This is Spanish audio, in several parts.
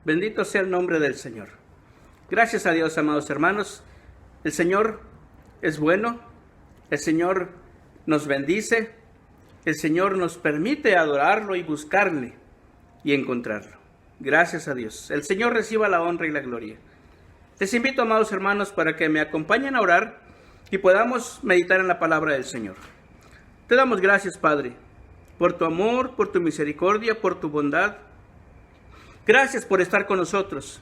Bendito sea el nombre del Señor. Gracias a Dios, amados hermanos. El Señor es bueno, el Señor nos bendice, el Señor nos permite adorarlo y buscarle y encontrarlo. Gracias a Dios. El Señor reciba la honra y la gloria. Les invito, amados hermanos, para que me acompañen a orar y podamos meditar en la palabra del Señor. Te damos gracias, Padre, por tu amor, por tu misericordia, por tu bondad. Gracias por estar con nosotros.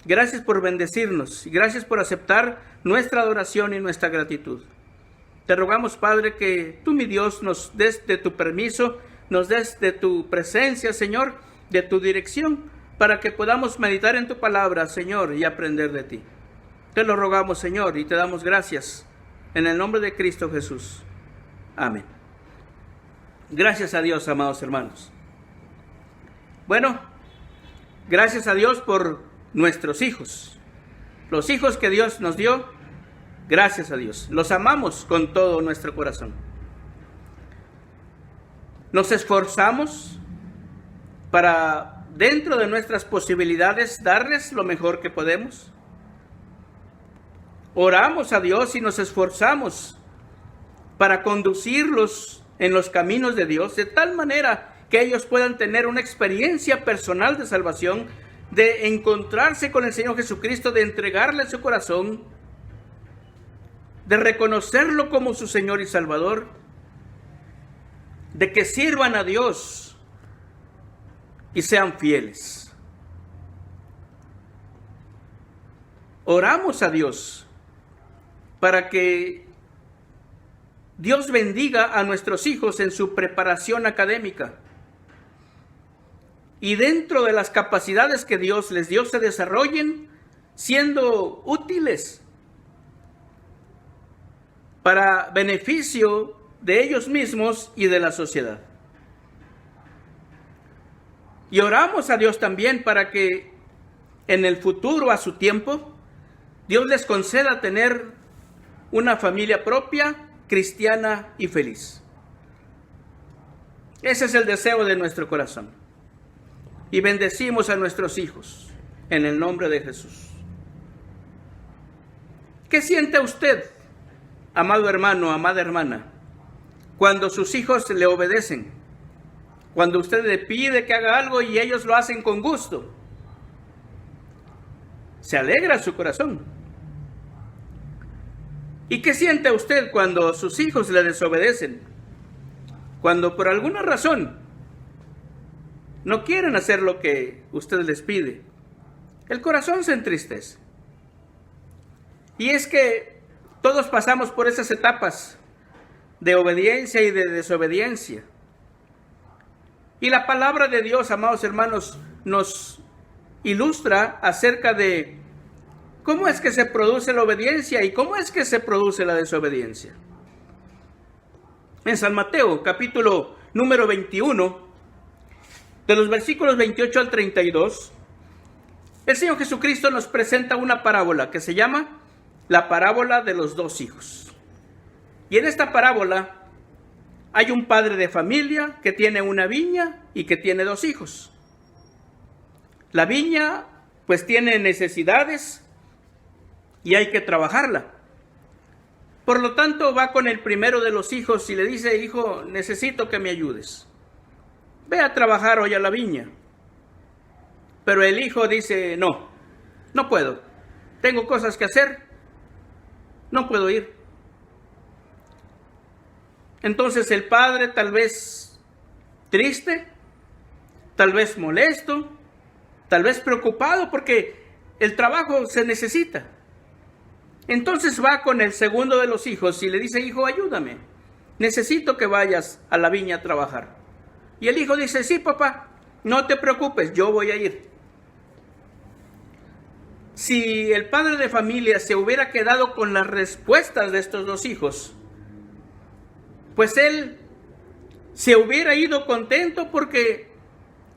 Gracias por bendecirnos y gracias por aceptar nuestra adoración y nuestra gratitud. Te rogamos, Padre, que tú, mi Dios, nos des de tu permiso, nos des de tu presencia, Señor, de tu dirección, para que podamos meditar en tu palabra, Señor, y aprender de ti. Te lo rogamos, Señor, y te damos gracias en el nombre de Cristo Jesús. Amén. Gracias a Dios, amados hermanos. Bueno, gracias a Dios por nuestros hijos. Los hijos que Dios nos dio, gracias a Dios. Los amamos con todo nuestro corazón. Nos esforzamos para, dentro de nuestras posibilidades, darles lo mejor que podemos. Oramos a Dios y nos esforzamos para conducirlos en los caminos de Dios, de tal manera que ellos puedan tener una experiencia personal de salvación, de encontrarse con el Señor Jesucristo, de entregarle su corazón, de reconocerlo como su Señor y Salvador, de que sirvan a Dios y sean fieles. Oramos a Dios para que Dios bendiga a nuestros hijos en su preparación académica. Y dentro de las capacidades que Dios les dio, se desarrollen siendo útiles para beneficio de ellos mismos y de la sociedad. Y oramos a Dios también para que en el futuro, a su tiempo, Dios les conceda tener una familia propia, cristiana y feliz. Ese es el deseo de nuestro corazón. Y bendecimos a nuestros hijos en el nombre de Jesús. ¿Qué siente usted, amado hermano, amada hermana, cuando sus hijos le obedecen? Cuando usted le pide que haga algo y ellos lo hacen con gusto. Se alegra su corazón. ¿Y qué siente usted cuando sus hijos le desobedecen? Cuando por alguna razón no quieren hacer lo que usted les pide. El corazón se entristece. Y es que todos pasamos por esas etapas de obediencia y de desobediencia. Y la palabra de Dios, amados hermanos, nos ilustra acerca de cómo es que se produce la obediencia y cómo es que se produce la desobediencia. En San Mateo, capítulo número 21, de los versículos 28 al 32, el Señor Jesucristo nos presenta una parábola que se llama la parábola de los dos hijos. Y en esta parábola hay un padre de familia que tiene una viña y que tiene dos hijos. La viña pues tiene necesidades y hay que trabajarla. Por lo tanto va con el primero de los hijos y le dice: hijo, necesito que me ayudes. Ve a trabajar hoy a la viña. Pero el hijo dice: no puedo. Tengo cosas que hacer. No puedo ir. Entonces el padre, tal vez triste, tal vez molesto, tal vez preocupado porque el trabajo se necesita. Entonces va con el segundo de los hijos y le dice: hijo, ayúdame. Necesito que vayas a la viña a trabajar. Y el hijo dice: sí, papá, no te preocupes, yo voy a ir. Si el padre de familia se hubiera quedado con las respuestas de estos dos hijos, pues él se hubiera ido contento porque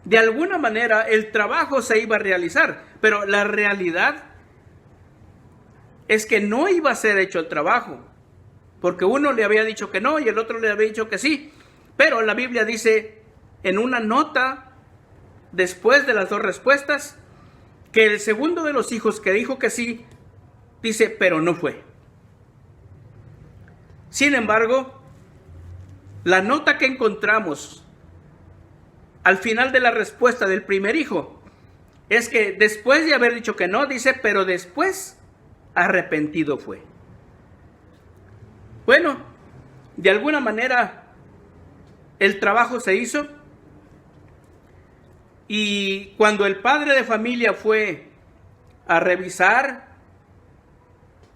de alguna manera el trabajo se iba a realizar. Pero la realidad es que no iba a ser hecho el trabajo, porque uno le había dicho que no y el otro le había dicho que sí. Pero la Biblia dice en una nota, después de las dos respuestas, que el segundo de los hijos que dijo que sí, dice, pero no fue. Sin embargo, la nota que encontramos al final de la respuesta del primer hijo es que después de haber dicho que no, dice, pero después arrepentido fue. Bueno, de alguna manera el trabajo se hizo, y cuando el padre de familia fue a revisar,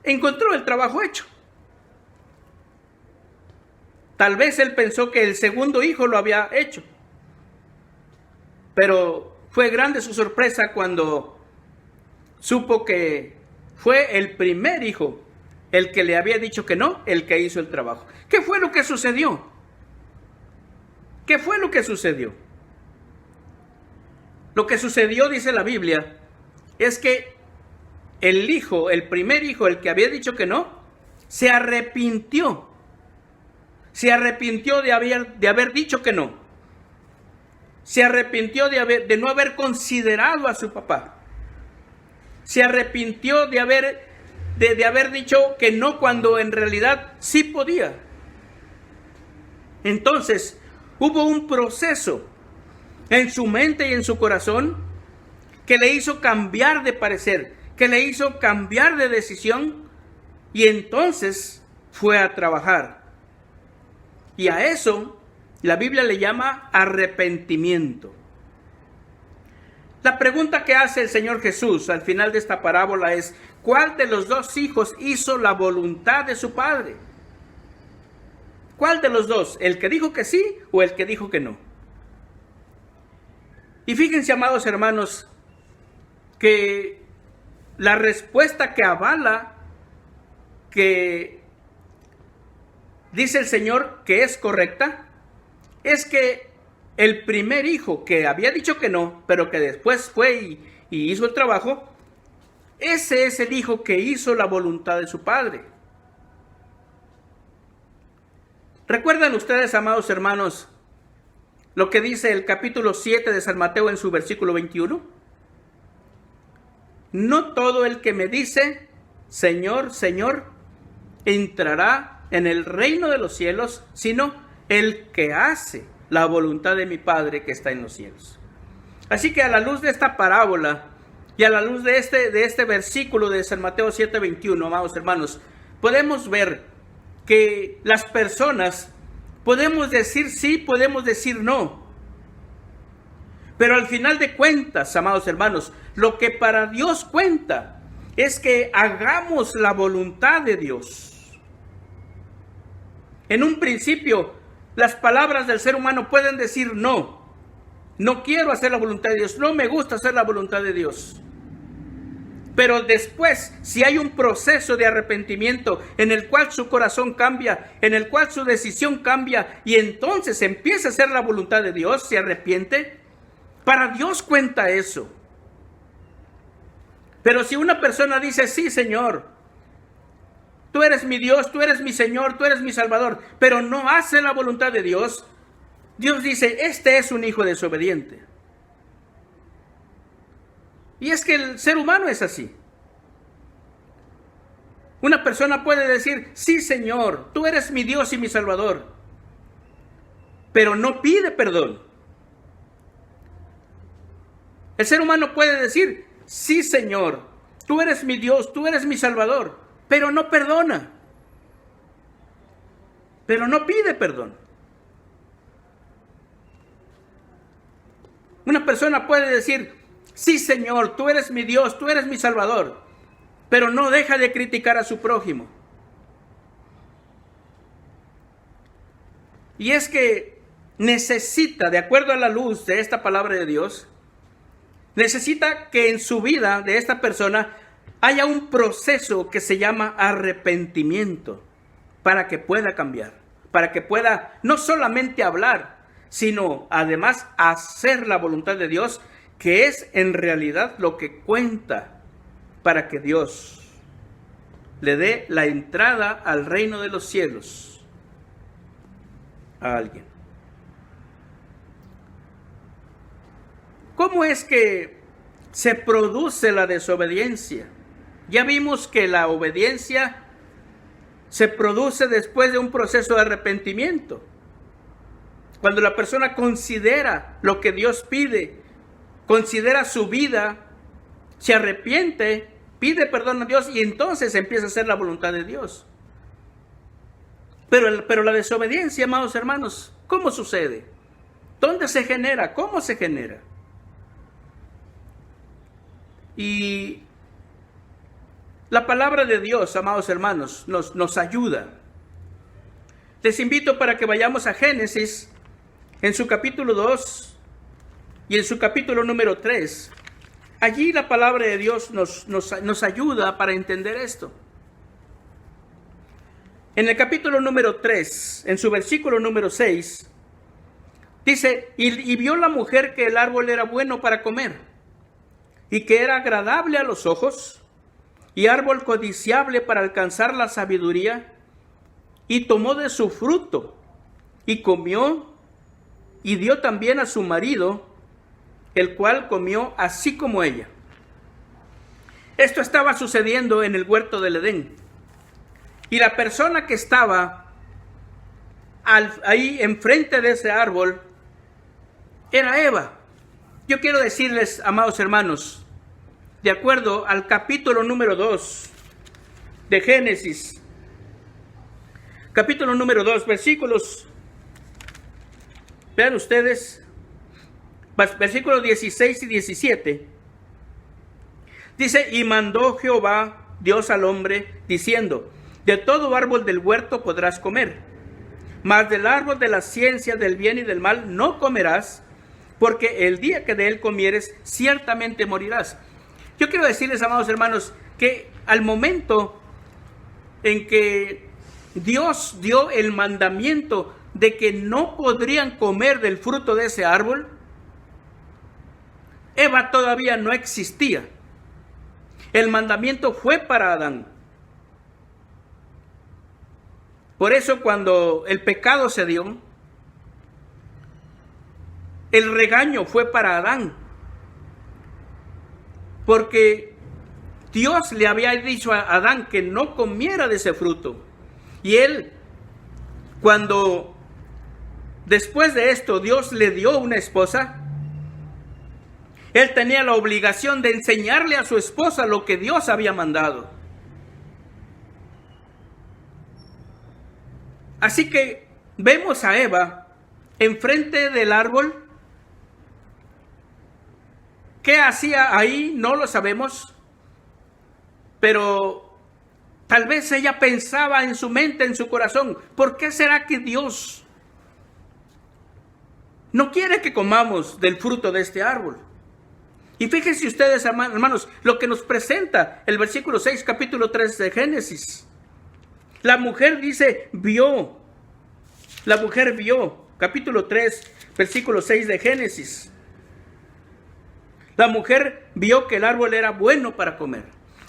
encontró el trabajo hecho. Tal vez él pensó que el segundo hijo lo había hecho, pero fue grande su sorpresa cuando supo que fue el primer hijo el que le había dicho que no, el que hizo el trabajo. ¿Qué fue lo que sucedió? ¿Qué fue lo que sucedió? Lo que sucedió, dice la Biblia, es que el hijo, el primer hijo, el que había dicho que no, se arrepintió. Se arrepintió de haber dicho que no. Se arrepintió de no haber considerado a su papá. Se arrepintió de haber dicho que no cuando en realidad sí podía. Entonces, hubo un proceso en su mente y en su corazón que le hizo cambiar de parecer, que le hizo cambiar de decisión, y entonces fue a trabajar. Y a eso la Biblia le llama arrepentimiento. La pregunta que hace el Señor Jesús al final de esta parábola es: ¿cuál de los dos hijos hizo la voluntad de su padre? ¿Cuál de los dos? ¿El que dijo que sí o el que dijo que no? Y fíjense, amados hermanos, que la respuesta que avala, que dice el Señor que es correcta, es que el primer hijo que había dicho que no, pero que después fue y hizo el trabajo, ese es el hijo que hizo la voluntad de su padre. ¿Recuerdan ustedes, amados hermanos, lo que dice el capítulo 7 de San Mateo en su versículo 21? No todo el que me dice, Señor, Señor, entrará en el reino de los cielos, sino el que hace la voluntad de mi Padre que está en los cielos. Así que a la luz de esta parábola y a la luz de este versículo de San Mateo 7:21, amados hermanos, podemos ver que las personas podemos decir sí, podemos decir no. Pero al final de cuentas, amados hermanos, lo que para Dios cuenta es que hagamos la voluntad de Dios. En un principio, las palabras del ser humano pueden decir no. No quiero hacer la voluntad de Dios, no me gusta hacer la voluntad de Dios. Pero después, si hay un proceso de arrepentimiento en el cual su corazón cambia, en el cual su decisión cambia, y entonces empieza a hacer la voluntad de Dios, se arrepiente, para Dios cuenta eso. Pero si una persona dice, sí, Señor, tú eres mi Dios, tú eres mi Señor, tú eres mi Salvador, pero no hace la voluntad de Dios, Dios dice, este es un hijo desobediente. Y es que el ser humano es así. Una persona puede decir, sí, Señor, tú eres mi Dios y mi Salvador, pero no pide perdón. El ser humano puede decir, sí, Señor, tú eres mi Dios, tú eres mi Salvador, pero no perdona. Pero no pide perdón. Una persona puede decir, sí, Señor, tú eres mi Dios, tú eres mi Salvador, pero no deja de criticar a su prójimo. Y es que necesita, de acuerdo a la luz de esta palabra de Dios, necesita que en su vida de esta persona haya un proceso que se llama arrepentimiento para que pueda cambiar, para que pueda no solamente hablar, sino además hacer la voluntad de Dios, que es en realidad lo que cuenta para que Dios le dé la entrada al reino de los cielos a alguien. ¿Cómo es que se produce la desobediencia. Ya vimos que la obediencia se produce después de un proceso de arrepentimiento. Cuando la persona considera lo que Dios pide, considera su vida, se arrepiente, pide perdón a Dios y entonces empieza a hacer la voluntad de Dios. Pero la desobediencia, amados hermanos, ¿cómo sucede? ¿Dónde se genera? ¿Cómo se genera? Y la palabra de Dios, amados hermanos, nos ayuda. Les invito para que vayamos a Génesis, en su capítulo 2 y en su capítulo número 3. Allí la palabra de Dios nos ayuda para entender esto. En el capítulo número 3, en su versículo número 6, dice, y vio la mujer que el árbol era bueno para comer, y que era agradable a los ojos, y árbol codiciable para alcanzar la sabiduría, y tomó de su fruto, y comió, y dio también a su marido, el cual comió así como ella. Esto estaba sucediendo en el huerto del Edén. Y la persona que estaba ahí enfrente de ese árbol era Eva. Yo quiero decirles, amados hermanos, de acuerdo al capítulo número 2 de Génesis, capítulo número 2, versículos, vean ustedes, versículos 16 y 17, dice, y mandó Jehová Dios al hombre, diciendo, de todo árbol del huerto podrás comer, mas del árbol de la ciencia del bien y del mal no comerás, porque el día que de él comieres, ciertamente morirás. Yo quiero decirles, amados hermanos, que al momento en que Dios dio el mandamiento de que no podrían comer del fruto de ese árbol, Eva todavía no existía. El mandamiento fue para Adán. Por eso cuando el pecado se dio, el regaño fue para Adán. Porque Dios le había dicho a Adán que no comiera de ese fruto. Y él, cuando después de esto Dios le dio una esposa, él tenía la obligación de enseñarle a su esposa lo que Dios había mandado. Así que vemos a Eva enfrente del árbol. ¿Qué hacía ahí? No lo sabemos. Pero tal vez ella pensaba en su mente, en su corazón, ¿por qué será que Dios no quiere que comamos del fruto de este árbol? Y fíjense ustedes, hermanos, lo que nos presenta el versículo 6, capítulo 3 de Génesis. La mujer dice, vio. La mujer vio. Capítulo 3, versículo 6 de Génesis. La mujer vio que el árbol era bueno para comer.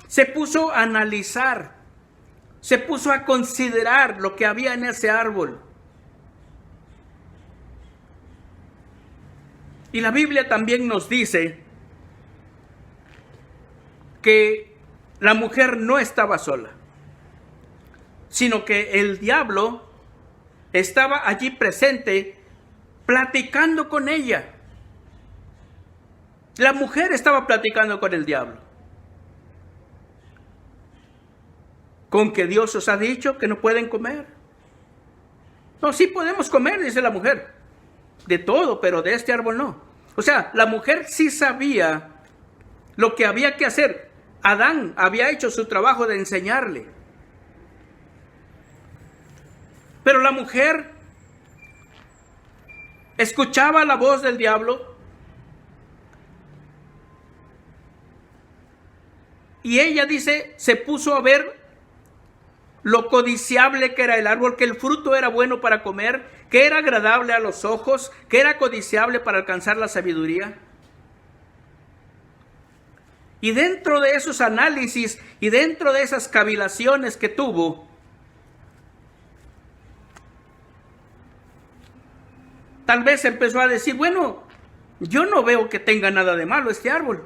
Se puso a analizar. Se puso a considerar lo que había en ese árbol. Y la Biblia también nos dice que la mujer no estaba sola, sino que el diablo estaba allí presente platicando con ella. La mujer estaba platicando con el diablo. ¿Con que Dios os ha dicho que no pueden comer? No, sí podemos comer, dice la mujer. De todo, pero de este árbol no. O sea, la mujer sí sabía lo que había que hacer. Adán había hecho su trabajo de enseñarle. Pero la mujer escuchaba la voz del diablo y ella dice, se puso a ver lo codiciable que era el árbol, que el fruto era bueno para comer, que era agradable a los ojos, que era codiciable para alcanzar la sabiduría. Y dentro de esos análisis y dentro de esas cavilaciones que tuvo, tal vez empezó a decir, bueno, yo no veo que tenga nada de malo este árbol.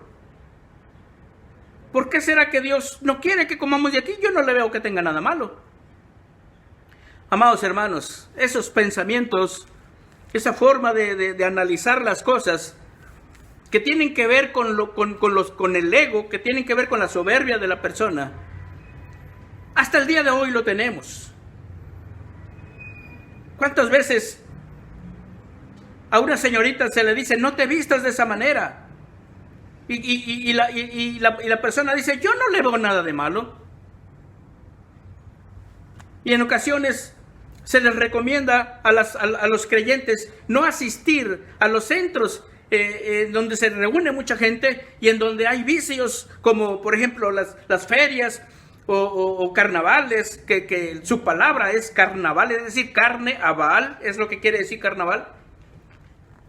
¿Por qué será que Dios no quiere que comamos de aquí? Yo no le veo que tenga nada malo. Amados hermanos, esos pensamientos, esa forma de analizar las cosas que tienen que ver con el ego, que tienen que ver con la soberbia de la persona, hasta el día de hoy lo tenemos. ¿Cuántas veces a una señorita se le dice, no te vistas de esa manera? Y la persona dice, yo no le veo nada de malo. Y en ocasiones se les recomienda a los creyentes no asistir a los centros donde se reúne mucha gente y en donde hay vicios, como por ejemplo las ferias o carnavales, que su palabra es carnaval, es decir, carne a Baal, es lo que quiere decir carnaval.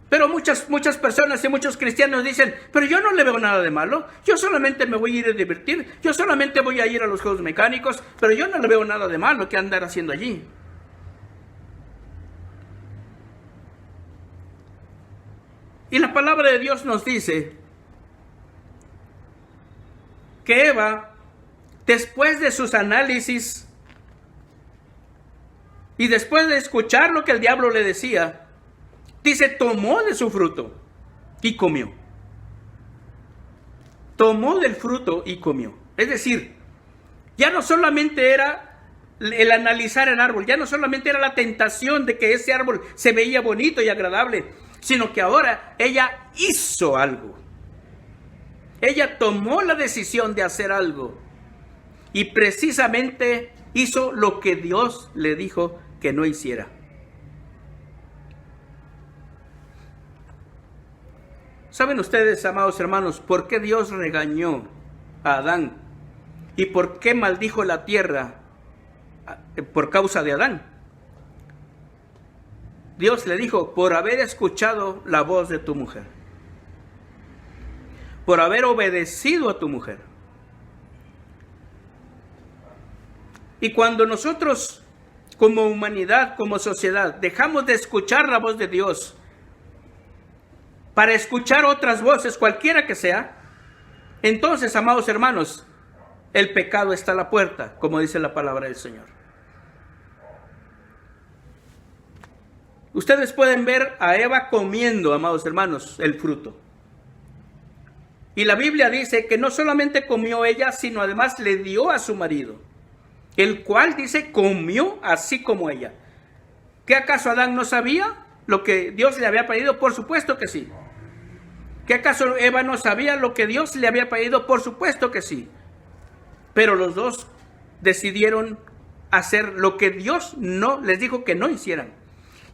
Pero muchas personas y muchos cristianos dicen, pero yo no le veo nada de malo, yo solamente me voy a ir a divertir, yo solamente voy a ir a los juegos mecánicos, pero yo no le veo nada de malo que andar haciendo allí. Y la palabra de Dios nos dice que Eva, después de sus análisis y después de escuchar lo que el diablo le decía, dice, tomó de su fruto y comió. Tomó del fruto y comió. Es decir, ya no solamente era el analizar el árbol, ya no solamente era la tentación de que ese árbol se veía bonito y agradable, sino que ahora ella hizo algo. Ella tomó la decisión de hacer algo y precisamente hizo lo que Dios le dijo que no hiciera. ¿Saben ustedes, amados hermanos, por qué Dios regañó a Adán y por qué maldijo la tierra por causa de Adán? Dios le dijo, por haber escuchado la voz de tu mujer, por haber obedecido a tu mujer. Y cuando nosotros, como humanidad, como sociedad, dejamos de escuchar la voz de Dios para escuchar otras voces, cualquiera que sea, entonces, amados hermanos, el pecado está a la puerta, como dice la palabra del Señor. Ustedes pueden ver a Eva comiendo, amados hermanos, el fruto. Y la Biblia dice que no solamente comió ella, sino además le dio a su marido, el cual dice comió así como ella. ¿Qué acaso Adán no sabía lo que Dios le había pedido? Por supuesto que sí. ¿Qué acaso Eva no sabía lo que Dios le había pedido? Por supuesto que sí. Pero los dos decidieron hacer lo que Dios no les dijo que no hicieran.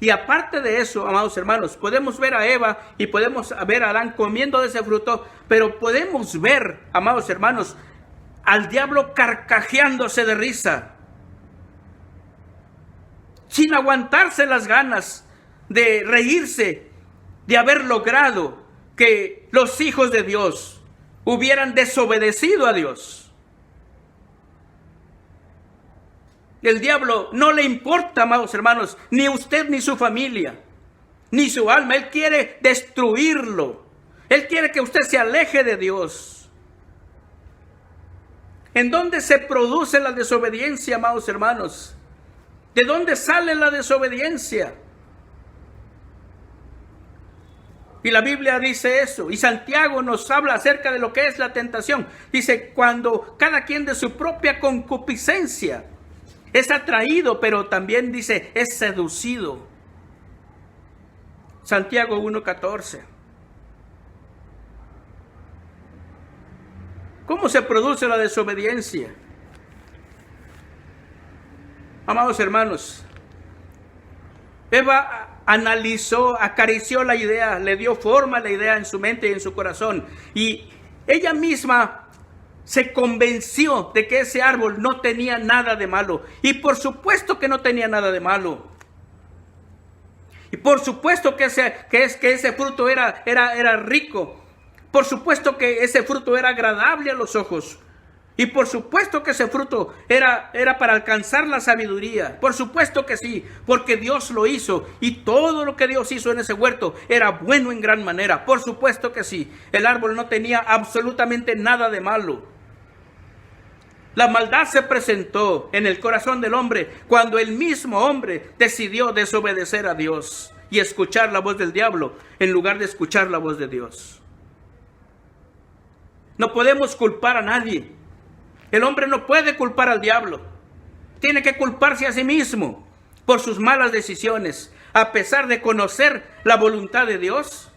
Y aparte de eso, amados hermanos, podemos ver a Eva y podemos ver a Adán comiendo de ese fruto, pero podemos ver, amados hermanos, al diablo carcajeándose de risa, sin aguantarse las ganas de reírse, de haber logrado que los hijos de Dios hubieran desobedecido a Dios. El diablo no le importa, amados hermanos, ni usted ni su familia, ni su alma. Él quiere destruirlo. Él quiere que usted se aleje de Dios. ¿En dónde se produce la desobediencia, amados hermanos? ¿De dónde sale la desobediencia? Y la Biblia dice eso, y Santiago nos habla acerca de lo que es la tentación. Dice, cuando cada quien de su propia concupiscencia es atraído, pero también dice, es seducido. Santiago 1:14. ¿Cómo se produce la desobediencia? Amados hermanos, Eva analizó, acarició la idea, le dio forma a la idea en su mente y en su corazón. Y ella misma se convenció de que ese árbol no tenía nada de malo. Y por supuesto que no tenía nada de malo. Y por supuesto que ese fruto era rico. Por supuesto que ese fruto era agradable a los ojos. Y por supuesto que ese fruto era para alcanzar la sabiduría. Por supuesto que sí, porque Dios lo hizo. Y todo lo que Dios hizo en ese huerto era bueno en gran manera. Por supuesto que sí. El árbol no tenía absolutamente nada de malo. La maldad se presentó en el corazón del hombre cuando el mismo hombre decidió desobedecer a Dios y escuchar la voz del diablo en lugar de escuchar la voz de Dios. No podemos culpar a nadie. El hombre no puede culpar al diablo. Tiene que culparse a sí mismo por sus malas decisiones. A pesar de conocer la voluntad de Dios,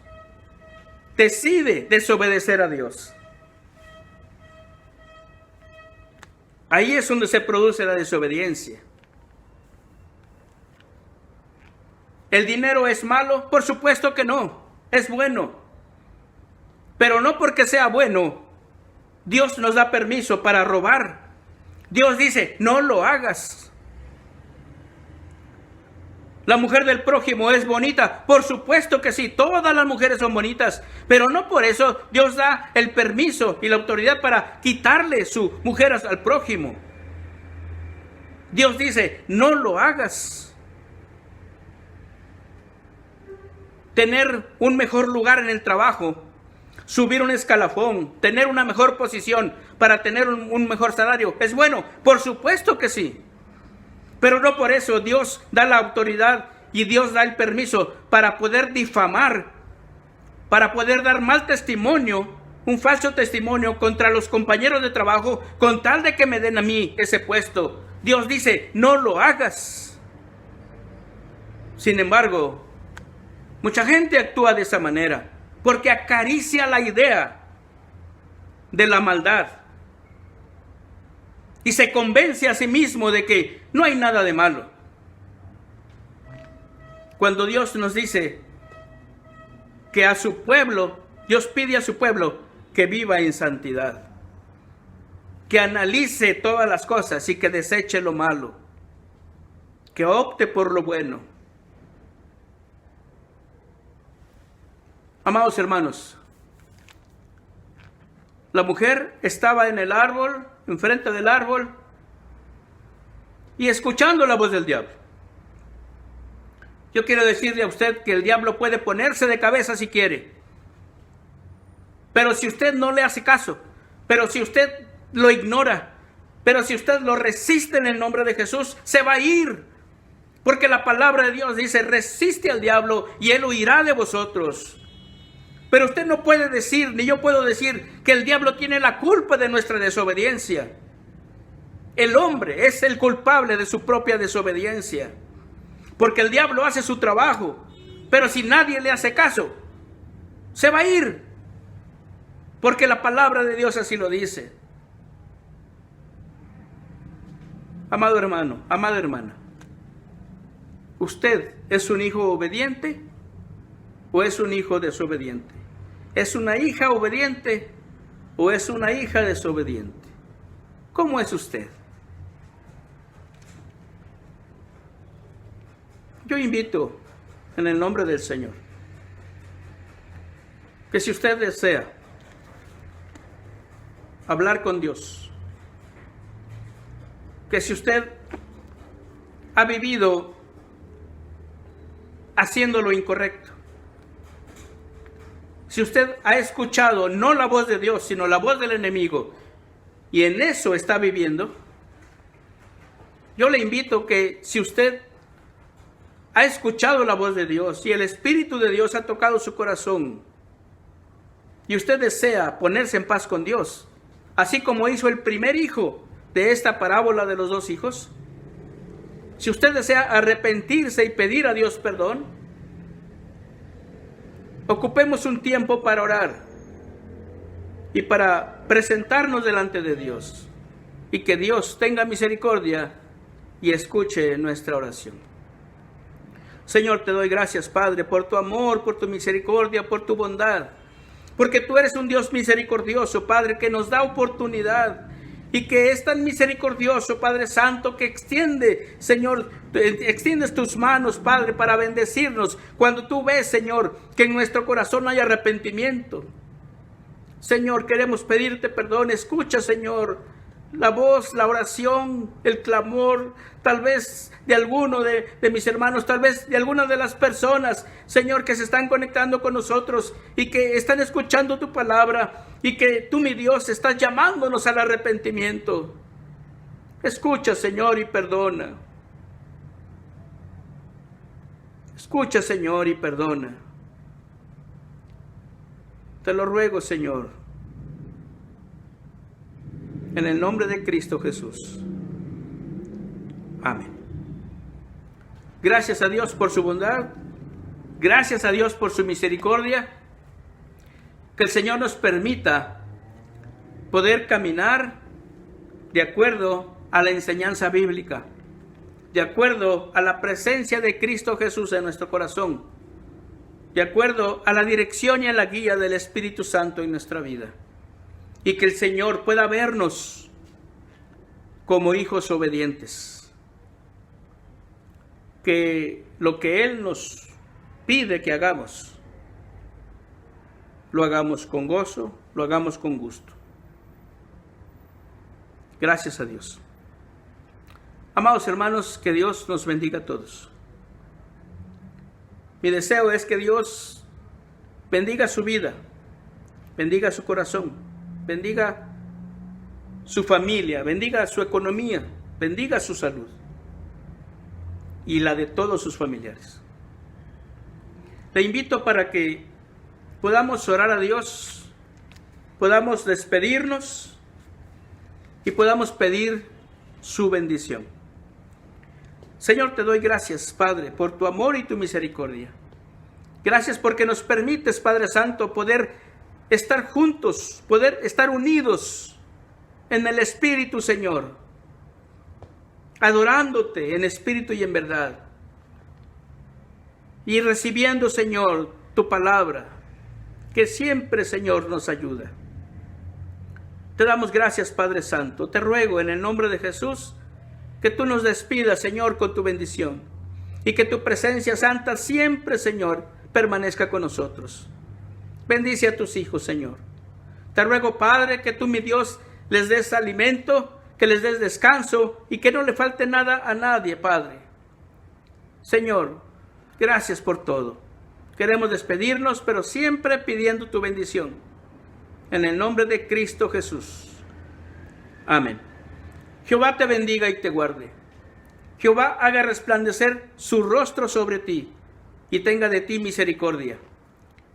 decide desobedecer a Dios. Ahí es donde se produce la desobediencia. ¿El dinero es malo? Por supuesto que no, es bueno. Pero no porque sea bueno, Dios nos da permiso para robar. Dios dice, no lo hagas. ¿La mujer del prójimo es bonita? Por supuesto que sí, todas las mujeres son bonitas, pero no por eso Dios da el permiso y la autoridad para quitarle su mujer al prójimo. Dios dice, no lo hagas. Tener un mejor lugar en el trabajo, subir un escalafón, tener una mejor posición para tener un mejor salario, ¿es bueno? Por supuesto que sí. Pero no por eso Dios da la autoridad y Dios da el permiso para poder difamar, para poder dar mal testimonio, un falso testimonio contra los compañeros de trabajo con tal de que me den a mí ese puesto. Dios dice, no lo hagas. Sin embargo, mucha gente actúa de esa manera porque acaricia la idea de la maldad. Y se convence a sí mismo de que no hay nada de malo. Cuando Dios nos dice que a su pueblo, Dios pide a su pueblo que viva en santidad, que analice todas las cosas y que deseche lo malo, que opte por lo bueno. Amados hermanos, la mujer estaba en el árbol, enfrente del árbol, y escuchando la voz del diablo. Yo quiero decirle a usted que el diablo puede ponerse de cabeza si quiere, pero si usted no le hace caso, pero si usted lo ignora, pero si usted lo resiste en el nombre de Jesús, se va a ir, porque la palabra de Dios dice, resiste al diablo y él huirá de vosotros. Pero usted no puede decir, ni yo puedo decir, que el diablo tiene la culpa de nuestra desobediencia. El hombre es el culpable de su propia desobediencia. Porque el diablo hace su trabajo, pero si nadie le hace caso, se va a ir. Porque la palabra de Dios así lo dice. Amado hermano, amada hermana, ¿usted es un hijo obediente o es un hijo desobediente? ¿Es una hija obediente o es una hija desobediente? ¿Cómo es usted? Yo invito en el nombre del Señor que si usted desea hablar con Dios, que si usted ha vivido haciendo lo incorrecto, si usted ha escuchado no la voz de Dios, sino la voz del enemigo, y en eso está viviendo, yo le invito que si usted ha escuchado la voz de Dios y el Espíritu de Dios ha tocado su corazón, y usted desea ponerse en paz con Dios, así como hizo el primer hijo de esta parábola de los dos hijos, si usted desea arrepentirse y pedir a Dios perdón, ocupemos un tiempo para orar y para presentarnos delante de Dios, y que Dios tenga misericordia y escuche nuestra oración. Señor, te doy gracias, Padre, por tu amor, por tu misericordia, por tu bondad, porque tú eres un Dios misericordioso, Padre, que nos da oportunidad y que es tan misericordioso, Padre Santo, que extiende, Señor, extiendes tus manos, Padre, para bendecirnos cuando tú ves, Señor, que en nuestro corazón hay arrepentimiento. Señor, queremos pedirte perdón. Escucha, Señor, la voz, la oración, el clamor, tal vez de alguno de mis hermanos, tal vez de algunas de las personas, Señor, que se están conectando con nosotros y que están escuchando tu palabra y que tú, mi Dios, estás llamándonos al arrepentimiento. Escucha, Señor, y perdona. Escucha, Señor, y perdona. Te lo ruego, Señor, en el nombre de Cristo Jesús. Amén. Gracias a Dios por su bondad. Gracias a Dios por su misericordia. Que el Señor nos permita poder caminar de acuerdo a la enseñanza bíblica, de acuerdo a la presencia de Cristo Jesús en nuestro corazón, de acuerdo a la dirección y a la guía del Espíritu Santo en nuestra vida. Y que el Señor pueda vernos como hijos obedientes. Que lo que Él nos pide que hagamos, lo hagamos con gozo, lo hagamos con gusto. Gracias a Dios. Amados hermanos, que Dios nos bendiga a todos. Mi deseo es que Dios bendiga su vida, bendiga su corazón, bendiga su familia, bendiga su economía, bendiga su salud y la de todos sus familiares. Le invito para que podamos orar a Dios, podamos despedirnos y podamos pedir su bendición. Señor, te doy gracias, Padre, por tu amor y tu misericordia. Gracias porque nos permites, Padre Santo, poder estar juntos, poder estar unidos en el Espíritu, Señor, adorándote en espíritu y en verdad, y recibiendo, Señor, tu palabra, que siempre, Señor, nos ayuda. Te damos gracias, Padre Santo. Te ruego en el nombre de Jesús que tú nos despidas, Señor, con tu bendición, y que tu presencia santa siempre, Señor, permanezca con nosotros. Bendice a tus hijos, Señor. Te ruego, Padre, que tú, mi Dios, les des alimento, que les des descanso y que no le falte nada a nadie, Padre. Señor, gracias por todo. Queremos despedirnos, pero siempre pidiendo tu bendición. En el nombre de Cristo Jesús. Amén. Jehová te bendiga y te guarde. Jehová haga resplandecer su rostro sobre ti y tenga de ti misericordia.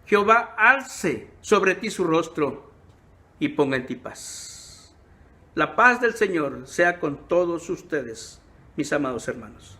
Jehová alce sobre ti su rostro y ponga en ti paz. La paz del Señor sea con todos ustedes, mis amados hermanos.